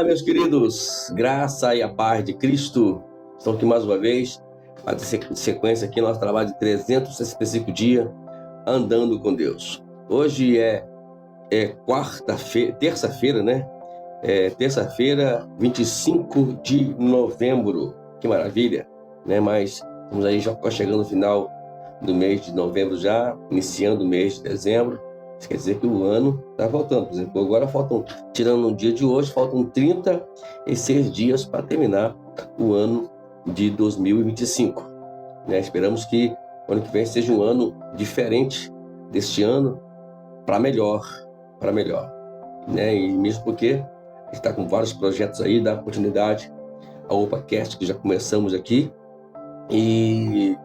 Olá, meus queridos, graça e a paz de Cristo. Estamos aqui mais uma vez, para sequência aqui, nosso trabalho de 365 dias, andando com Deus. Hoje é terça-feira, né? Terça-feira, 25 de novembro. Que maravilha, né? Mas estamos aí já chegando no final do mês de novembro já, iniciando o mês de dezembro. Isso quer dizer que o ano está faltando. Por exemplo, agora tirando o dia de hoje, faltam 36 dias para terminar o ano de 2025. Né? Esperamos que o ano que vem seja um ano diferente deste ano, para melhor. Né? E mesmo porque a gente está com vários projetos aí, dá oportunidade ao OpaCast, que já começamos aqui, e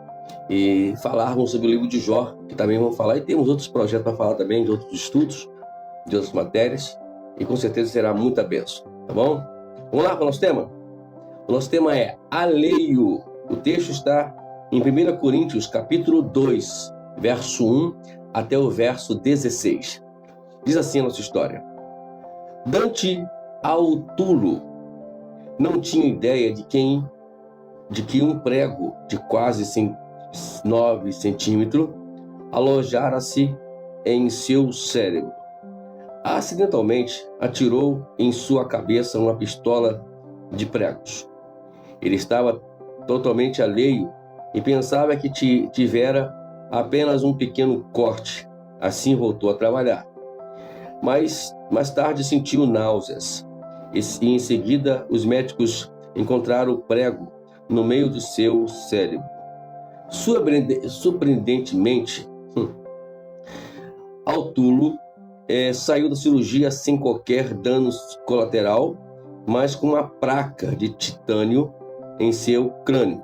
falarmos sobre o livro de Jó, que também vamos falar, e temos outros projetos para falar também, de outros estudos, de outras matérias, e com certeza será muita bênção, tá bom? Vamos lá para o nosso tema? O nosso tema é alheio. O texto está em 1 Coríntios, capítulo 2, verso 1 até o verso 16. Diz assim a nossa história. Dante Autulo não tinha ideia de que um prego de quase 9 centímetros alojara-se em seu cérebro. Acidentalmente, atirou em sua cabeça uma pistola de pregos. Ele estava totalmente alheio e pensava que tivera apenas um pequeno corte. Assim voltou a trabalhar. Mas mais tarde sentiu náuseas e em seguida os médicos encontraram o prego no meio do seu cérebro. Surpreendentemente, Autulo saiu da cirurgia sem qualquer dano colateral, mas com uma placa de titânio em seu crânio.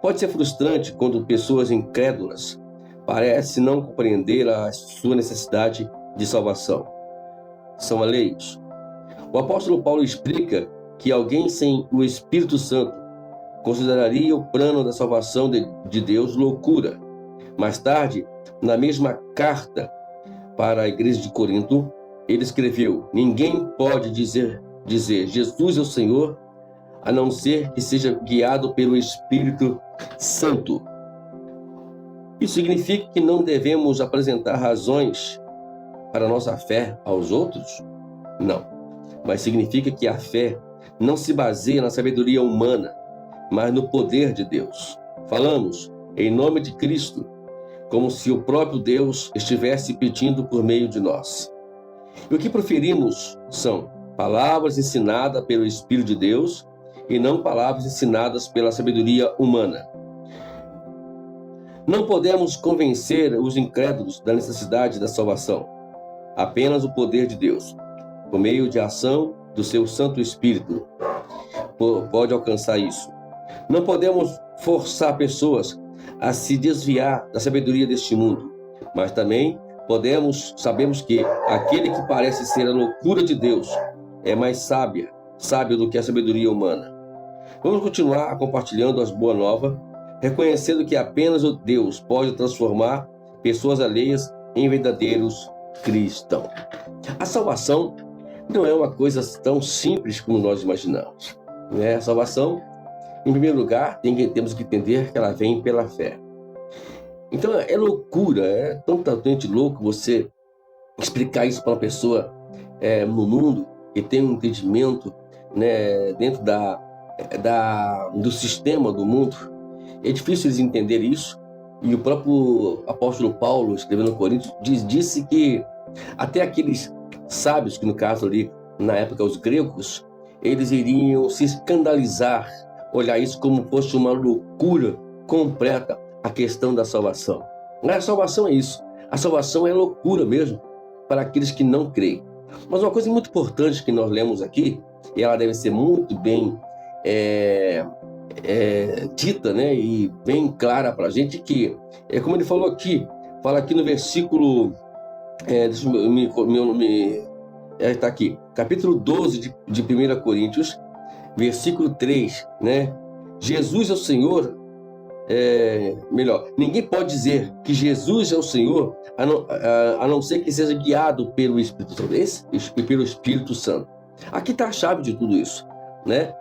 Pode ser frustrante quando pessoas incrédulas parecem não compreender a sua necessidade de salvação. São alheios. O apóstolo Paulo explica que alguém sem o Espírito Santo consideraria o plano da salvação de Deus loucura. Mais tarde, na mesma carta para a igreja de Corinto, ele escreveu: ninguém pode dizer Jesus é o Senhor, a não ser que seja guiado pelo Espírito Santo. Isso significa que não devemos apresentar razões para nossa fé aos outros? Não. Mas significa que a fé não se baseia na sabedoria humana, mas no poder de Deus. Falamos em nome de Cristo, como se o próprio Deus estivesse pedindo por meio de nós. E o que proferimos são palavras ensinadas pelo Espírito de Deus e não palavras ensinadas pela sabedoria humana. Não podemos convencer os incrédulos da necessidade da salvação. Apenas o poder de Deus, por meio de ação do seu Santo Espírito, pode alcançar isso. Não podemos forçar pessoas a se desviar da sabedoria deste mundo, mas também sabemos que aquele que parece ser a loucura de Deus é mais sábio do que a sabedoria humana. Vamos continuar compartilhando as boas novas, reconhecendo que apenas o Deus pode transformar pessoas alheias em verdadeiros cristãos. A salvação não é uma coisa tão simples como nós imaginamos. Né? A salvação, em primeiro lugar, temos que entender que ela vem pela fé. Então é loucura, é totalmente louco você explicar isso para uma pessoa no mundo que tem um entendimento, né, dentro do sistema do mundo. É difícil eles entenderem isso. E o próprio apóstolo Paulo, escrevendo no Coríntios, disse que até aqueles sábios, que no caso ali, na época, os gregos, eles iriam se escandalizar, olhar isso como fosse uma loucura completa, a questão da salvação. A salvação é isso. A salvação é loucura mesmo para aqueles que não creem. Mas uma coisa muito importante que nós lemos aqui, e ela deve ser muito bem dita, né, e bem clara para a gente, que como ele falou aqui, fala aqui no versículo, está aqui, capítulo 12 de 1 Coríntios, versículo 3, né? Jesus é o Senhor, ninguém pode dizer que Jesus é o Senhor a não ser que seja guiado pelo Espírito Santo. Aqui está a chave de tudo isso, né?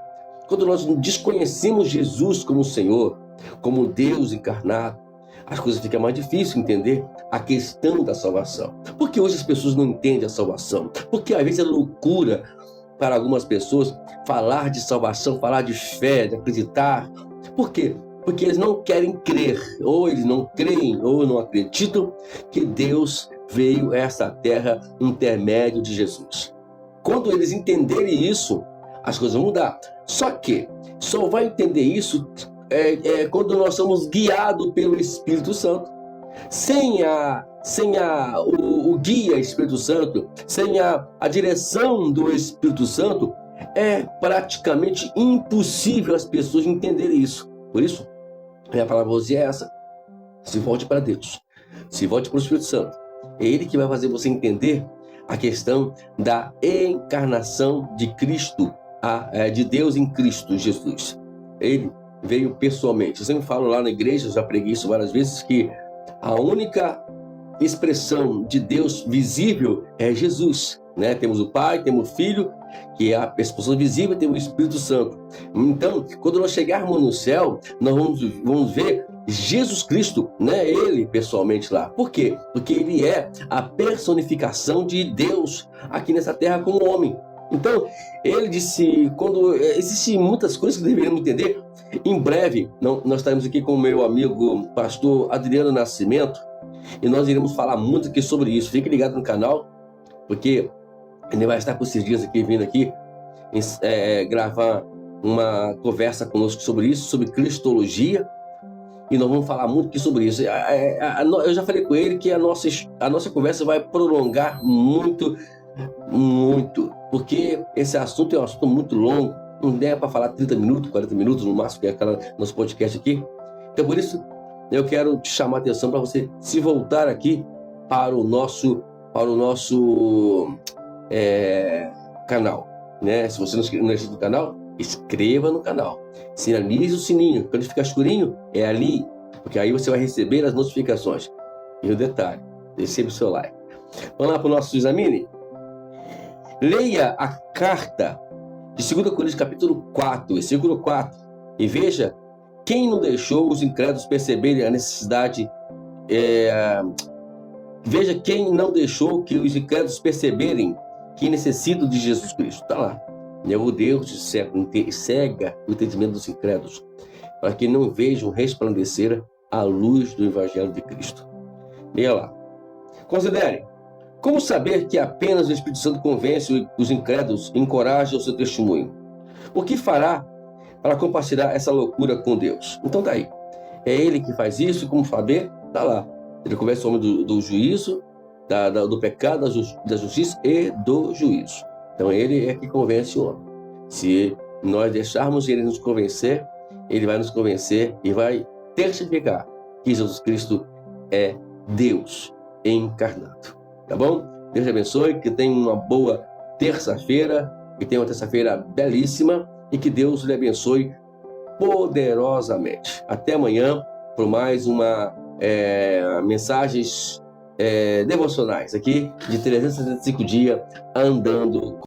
Quando nós desconhecemos Jesus como Senhor, como Deus encarnado, as coisas ficam mais difíceis entender a questão da salvação. Por que hoje as pessoas não entendem a salvação? Porque às vezes é loucura para algumas pessoas falar de salvação, falar de fé, de acreditar. Por quê? Porque eles não querem crer, ou eles não creem, ou não acreditam que Deus veio a essa terra intermédio de Jesus. Quando eles entenderem isso, as coisas vão mudar. Só que só vai entender isso quando nós somos guiados pelo Espírito Santo. Sem o guia Espírito Santo, sem a direção do Espírito Santo, é praticamente impossível as pessoas entenderem isso. Por isso, a minha palavra hoje é essa: se volte para Deus, se volte para o Espírito Santo. É Ele que vai fazer você entender a questão da encarnação de Cristo, de Deus em Cristo Jesus. Ele veio pessoalmente. Eu sempre falo lá na igreja, já preguei isso várias vezes, que a única expressão de Deus visível é Jesus, né? Temos o Pai, temos o Filho, que é a expressão visível, e temos o Espírito Santo. Então, quando nós chegarmos no céu, nós vamos ver Jesus Cristo, né? Ele pessoalmente lá. Por quê? Porque ele é a personificação de Deus aqui nessa terra como homem. Então, ele disse, quando existem muitas coisas que deveríamos entender. Em breve, nós estaremos aqui com o meu amigo pastor Adriano Nascimento, e nós iremos falar muito aqui sobre isso. Fique ligado no canal, porque ele vai estar por esses dias aqui, vindo aqui, gravar uma conversa conosco sobre isso, sobre cristologia, e nós vamos falar muito aqui sobre isso. Eu já falei com ele que a nossa conversa vai prolongar muito, porque esse assunto é um assunto muito longo. Não der para falar 30 minutos, 40 minutos no máximo, que é aquela nosso podcast aqui. Então, por isso, eu quero te chamar a atenção para você se voltar aqui para o nosso canal, né? Se você não é inscrito no canal, inscreva no canal. Sinalize o sininho. Quando ficar escurinho, é ali, porque aí você vai receber as notificações. E o detalhe, receba o seu like. Vamos lá para o nosso examine? Leia a carta de 2 Coríntios capítulo 4, versículo 4, e veja quem não deixou os incrédulos perceberem a necessidade, veja quem não deixou que os incrédulos perceberem que necessitam de Jesus Cristo. Está lá. O Deus cega o entendimento dos incrédulos, para que não vejam resplandecer a luz do Evangelho de Cristo. Leia lá. Considere. Como saber que apenas o Espírito Santo convence os incrédulos e encoraja o seu testemunho? O que fará para compartilhar essa loucura com Deus? Então tá aí. É Ele que faz isso, e como saber? Tá lá. Ele convence o homem do juízo, do pecado, da justiça e do juízo. Então Ele é que convence o homem. Se nós deixarmos Ele nos convencer, Ele vai nos convencer e vai testificar que Jesus Cristo é Deus encarnado. Tá bom? Deus te abençoe, que tenha uma boa terça-feira, que tenha uma terça-feira belíssima, e que Deus lhe abençoe poderosamente. Até amanhã, por mais uma mensagens devocionais aqui de 365 dias andando